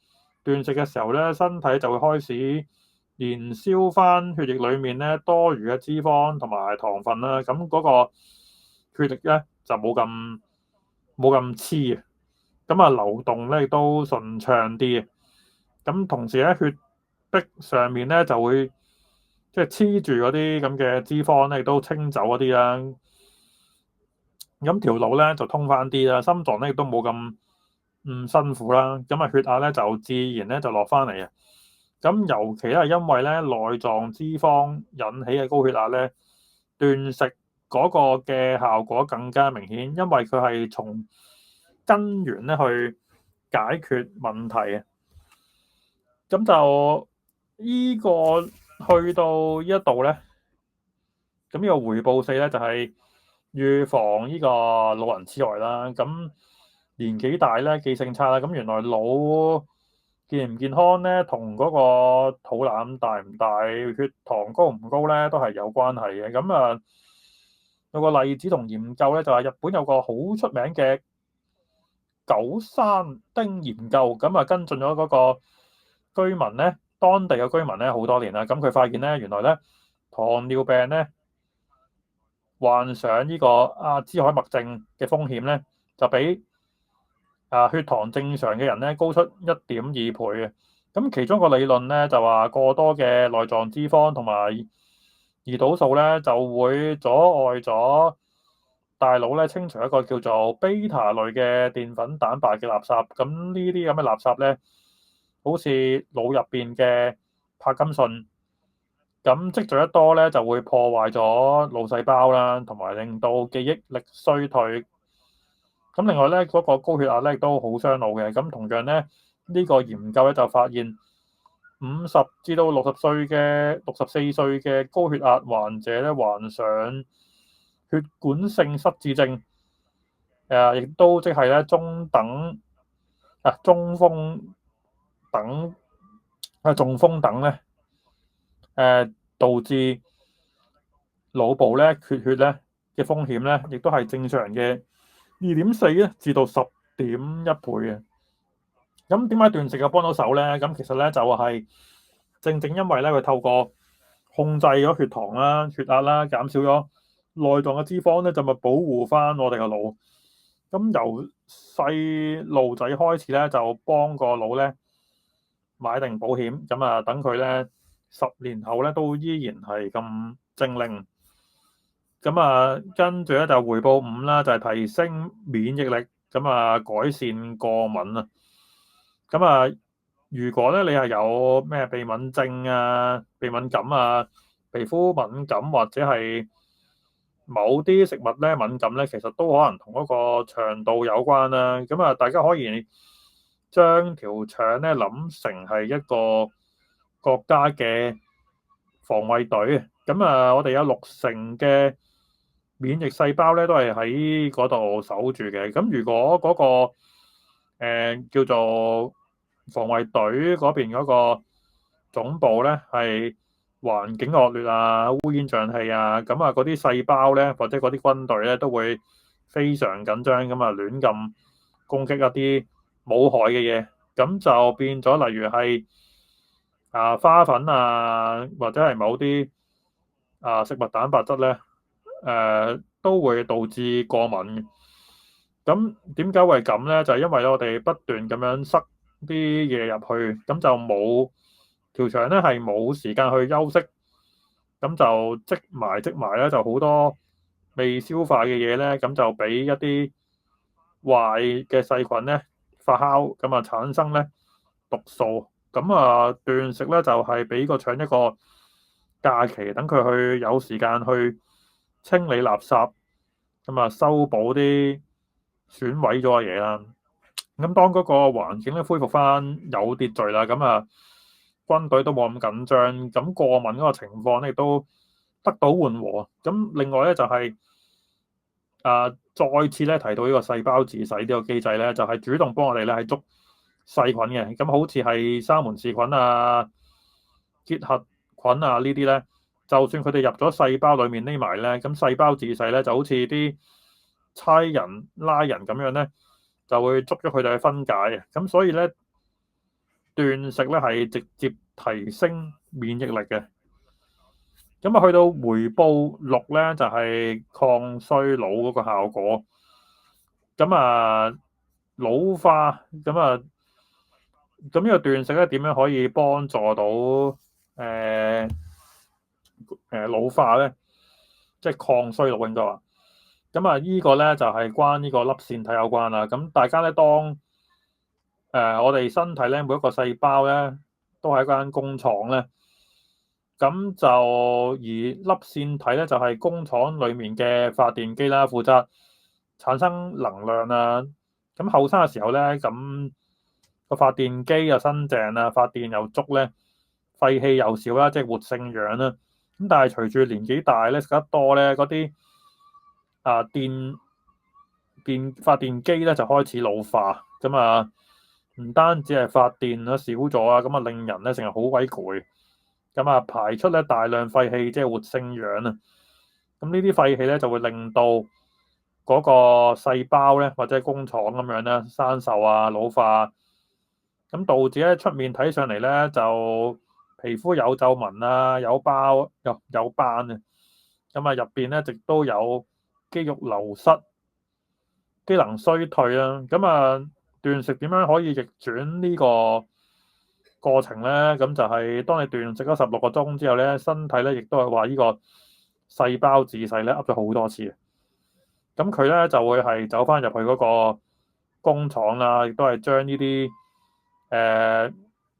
斷食嘅時候咧，身體就會開始燃燒翻血液裡面咧多餘嘅脂肪同埋糖分啦。嗰個血液咧就冇咁黐啊。流動咧亦都順暢啲。同時咧，血壁上面咧就會即係黐住嗰啲咁嘅脂肪咧，亦都清走嗰啲啦。條路咧就通翻啲啦，心臟咧亦都冇咁辛苦啦。血壓咧就自然咧就落翻嚟啊。尤其係因為咧內臟脂肪引起嘅高血壓咧，斷食嗰個嘅效果更加明顯，因為佢係從根源咧去解決問題啊。依個去到呢一度咧，呢個回報4咧就係預防呢個老人痴呆啦。年紀大咧記性差啦。原來腦健唔健康咧同嗰個肚腩大唔大、血糖高唔高咧都係有關係嘅。有個例子同研究咧就係日本有個好出名嘅九三丁研究。跟進咗嗰個居民咧，當地嘅居民咧好多年啦。佢發現咧原來咧糖尿病咧患上呢個阿茲海默症嘅風險咧就比血糖正常嘅人咧高出1.2倍嘅。其中一個理論咧就話過多嘅內臟脂肪同埋胰島素咧就會阻礙咗大腦咧清除一個叫做 beta 類嘅澱粉蛋白嘅垃圾。呢啲咁嘅垃圾咧，好似腦入邊嘅帕金遜。咁積聚得多咧，就會破壞咗腦細胞啦，同埋令到記憶力衰退。咁另外咧，嗰個高血壓咧亦都好傷腦嘅。咁同樣咧，呢個研究咧就發現50至到64歲嘅高血壓患者咧，患上血管性失智症，亦都即係咧中風等中風等咧，導致腦部咧缺血咧嘅風險咧，亦都係正常人嘅2.4咧至到10.1倍嘅。咁點解斷食又幫到手咧？咁其實咧就係正因為咧佢透過控制咗血糖啦、血壓啦，減少咗內臟嘅脂肪咧，就咪保護翻我哋個腦。咁由細路仔開始咧，就幫個腦咧買定保險，咁啊等佢咧10年後咧都依然係咁精靈。咁啊，跟住咧就回報5啦，就係提升免疫力，咁啊改善過敏啊。咁啊，如果咧你係有咩鼻敏症啊、鼻敏感啊、皮膚敏感或者係某啲食物咧敏感咧，其實都可能同嗰個腸道有關啦。咁啊，大家可以將條腸咧諗成係一個國家嘅防衛隊。咁啊，我哋有60%嘅免疫細胞咧都係喺嗰度守住嘅。咁如果嗰個叫做防衛隊嗰邊嗰個總部咧係環境惡劣啊、烏煙瘴氣啊，咁啊嗰啲細胞咧或者嗰啲軍隊咧都會非常緊張，咁啊亂咁攻擊一啲冇害嘅嘢，咁就變咗例如係花粉啊，或者係某啲食物蛋白質咧，都會導致過敏。咁點解會咁咧？就係因為我哋不斷咁樣塞啲嘢入去，咁就冇條腸咧係冇時間去休息，咁就積埋咧，就好多未消化嘅嘢咧，咁就俾一啲壞嘅細菌咧發酵，咁啊產生咧毒素。咁啊斷食咧就係俾個腸一個假期，等佢去有時間去清理垃圾，咁啊修補啲損毀咗嘅嘢啦。咁當嗰個環境咧恢復翻有秩序啦，咁啊軍隊都冇咁緊張，咁過敏嗰個情況咧亦都得到緩和。咁另外咧就係再次咧提到呢個細胞自噬呢個機制咧，就係主動幫我哋咧係捉細菌嘅。咁好似係沙門氏菌啊、結核菌啊呢啲咧，就算佢哋入咗細胞裡面匿埋咧，咁細胞自噬咧就好似啲差人拉人咁樣咧，就會捉咗佢哋去分解嘅。咁所以咧斷食咧係直接提升免疫力嘅。咁啊去到回報6咧就係抗衰老嗰個效果。咁啊老化，咁呢個斷食咧點樣可以幫助到老化咧？即係抗衰老應該話。咁啊呢個咧就係關呢個粒線體有關啦。咁大家咧當我哋身體咧每一個細胞咧都係一間工廠咧，咁就而粒線體咧就係工廠裡面嘅發電機啦，負責產生能量啊。咁後生嘅時候咧，咁個發電機又新淨啊，發電又足咧，廢氣又少啦，即係活性氧啦。咁但係隨住年紀大咧，食得多咧，嗰啲發電機咧就開始老化。咁啊唔單止係發電啦少咗啊，咁啊令人咧成日好鬼攰。咁啊排出咧大量廢氣，即係活性氧啊。咁呢啲廢氣咧就會令到嗰個細胞咧或者工廠咁樣咧生鏽啊、老化，咁導致咧出面睇上嚟咧就皮膚有皺紋啊、有包有斑啊。咁啊入邊咧亦都有肌肉流失、機能衰退啦。咁啊斷食點樣可以逆轉呢個過程咧？咁就係當你斷食咗16個鐘之後咧，身體咧亦都係話呢個細胞自噬咧噏咗好多次。咁佢咧就會係走翻入去嗰個工廠啦，亦都係將呢啲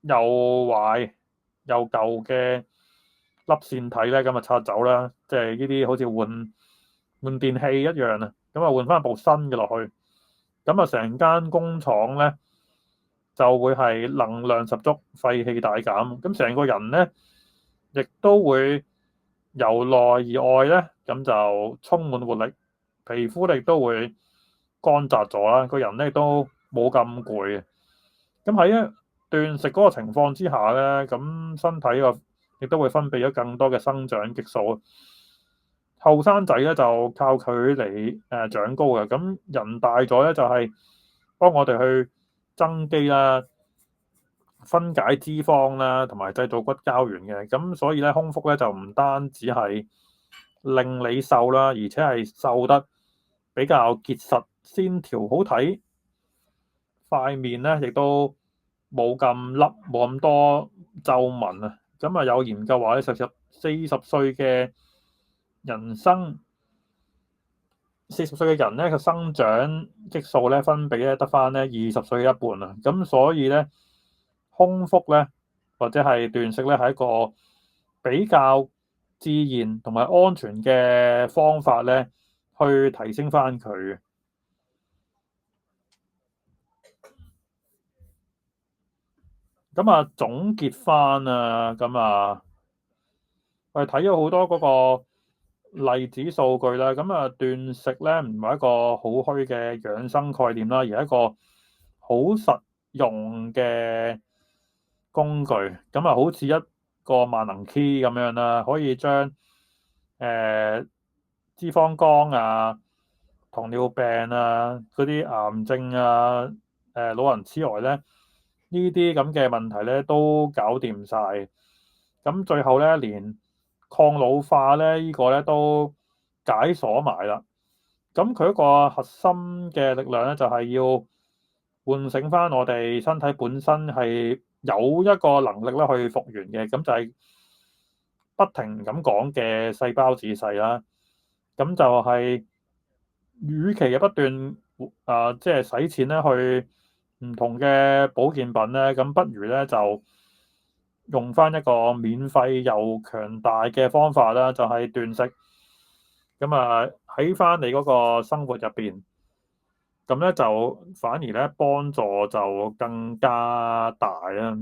又壞又舊嘅粒線體咧，咁啊拆走啦，即係呢啲好似換電器一樣啊，咁啊換翻部新嘅落去，咁啊成間工廠咧就會係能量十足，廢氣大減，咁成個人咧亦都會由內而外咧，咁就充滿活力，皮膚咧亦都會乾澤咗啦，個人咧都冇咁攰嘅。咁喺一斷食嗰個情況之下咧，咁身體個亦都會分泌咗更多嘅生長激素。後生仔咧就靠佢嚟長高嘅，咁人大咗咧就係幫我哋去增肌啦、分解脂肪啦，同埋製造骨膠原嘅。咁所以咧空腹咧就唔單止係令你瘦啦，而且係瘦得比較結實，線條好睇，塊面咧亦都冇咁凹，冇咁多皺紋啊。咁啊有研究話咧，40歲嘅人生40歲嘅人咧，個生長激素咧分泌咧得翻咧20歲嘅一半啊。咁所以咧空腹咧或者係斷食咧係一個比較自然同埋安全嘅方法咧，去提升翻佢嘅。咁啊總結翻啊，咁啊我哋睇咗好多嗰個例子數據啦，咁啊斷食咧唔係一個好虛嘅養生概念啦，而係一個好實用嘅工具。咁啊好似一個萬能 key 咁樣啦，可以將脂肪肝啊、糖尿病啊、嗰啲癌症啊、老人痴呆咧呢啲咁嘅問題咧都搞掂晒。咁最後咧連抗老化咧呢個咧都解鎖埋啦。咁佢一個核心嘅力量咧就係要喚醒翻我哋身體本身係有一個能力咧去復原嘅，咁就係不停咁講嘅細胞自噬啦。咁就係與其嘅不斷即係使錢咧去唔同嘅保健品咧，咁不如咧就用翻一個免費又強大嘅方法啦，就係斷食。咁啊喺翻你嗰個生活入邊，咁咧就反而咧幫助就更加大啦。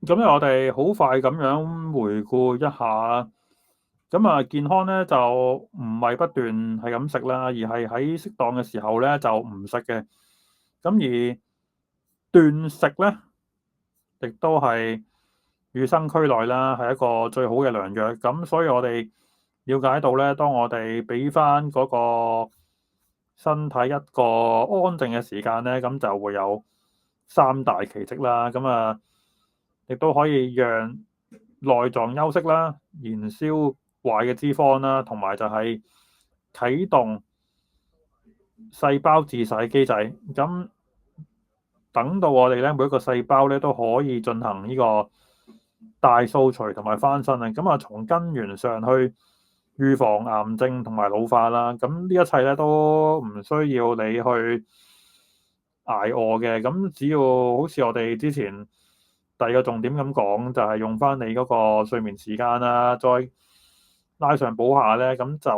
咁咧我哋好快咁樣回顧一下，咁啊健康咧就唔係不斷係咁食啦，而係喺適當嘅時候咧就唔食嘅。咁而斷食咧，亦都係與生俱來啦，係一個最好嘅良藥。咁所以我哋了解到咧，當我哋俾翻嗰個身體一個安靜嘅時間咧，咁就會有三大奇蹟啦。咁啊，亦都可以讓內臟休息啦，燃燒壞嘅脂肪啦，同埋就係啟動細胞自噬機制。咁等到我哋咧每一個細胞咧都可以進行呢個大掃除同埋翻身啊！咁啊，從根源上去預防癌症同埋老化啦。咁呢一切咧都唔需要你去捱餓嘅。咁只要好似我哋之前第二個重點咁講，就係用翻你嗰個睡眠時間啦，再拉上補下咧，咁就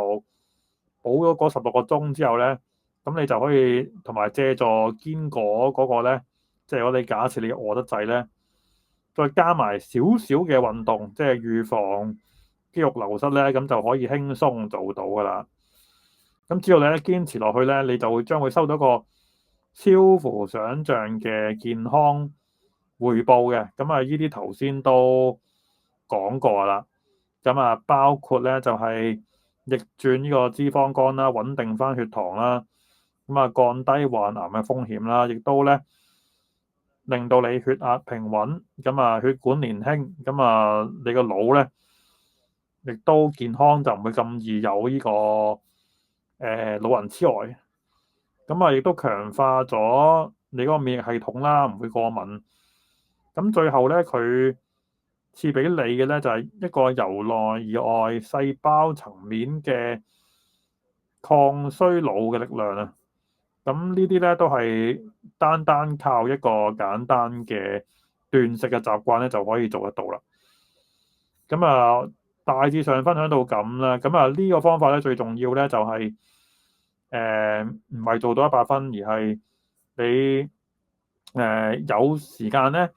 補咗嗰16個鐘之後咧，咁你就可以同埋借助堅果嗰個咧，即係我哋假設你餓得滯咧，再加埋少少嘅運動，即係預防肌肉流失咧，咁就可以輕鬆做到噶啦。咁只要你咧堅持落去咧，你就會將會收到個超乎想像嘅健康回報嘅。咁啊，呢啲頭先都講過啦。咁啊，包括咧就係逆轉呢個脂肪肝啦，穩定翻血糖啦，咁啊降低患癌嘅風險啦，亦都咧令到你血壓平穩，咁啊血管年輕，咁啊你個腦咧亦都健康，就唔會咁易有呢個老人痴呆。咁啊亦都強化咗你嗰個免疫系統啦，唔會過敏。咁最後咧佢賜俾你嘅咧就係一個由內而外細胞層面嘅抗衰老嘅力量啊！咁呢啲咧都係單單靠一個簡單嘅斷食嘅習慣咧就可以做得到啦。咁啊，大致上分享到咁啦。咁啊，呢個方法咧最重要咧就係唔係做到100分，而係你有時間咧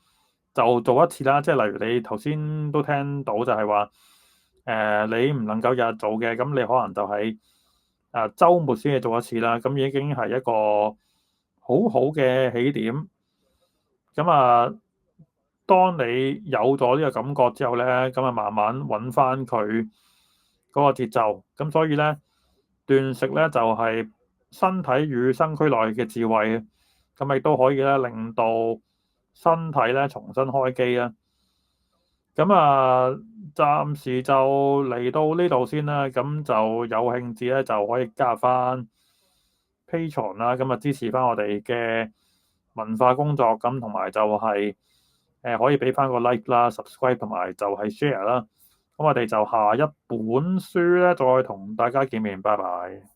就做一次啦。即係例如你頭先都聽到就係話你唔能夠日日做嘅，咁你可能就係週末先至做一次啦。咁已經係一個好好嘅起點。咁啊，當你有咗呢個感覺之後咧，咁啊慢慢揾翻佢嗰個節奏。咁所以咧，斷食咧就係身體與生俱來嘅智慧。咁亦都可以咧令到身體咧重新開機啦。咁啊，暫時就嚟到呢度先啦。咁就有興致咧就可以加入翻 Patreon 啦。咁啊支持翻我哋嘅文化工作。咁同埋就係可以俾翻個 like 啦、subscribe 同埋就係 share 啦。咁我哋就下一本書咧再同大家見面。拜拜。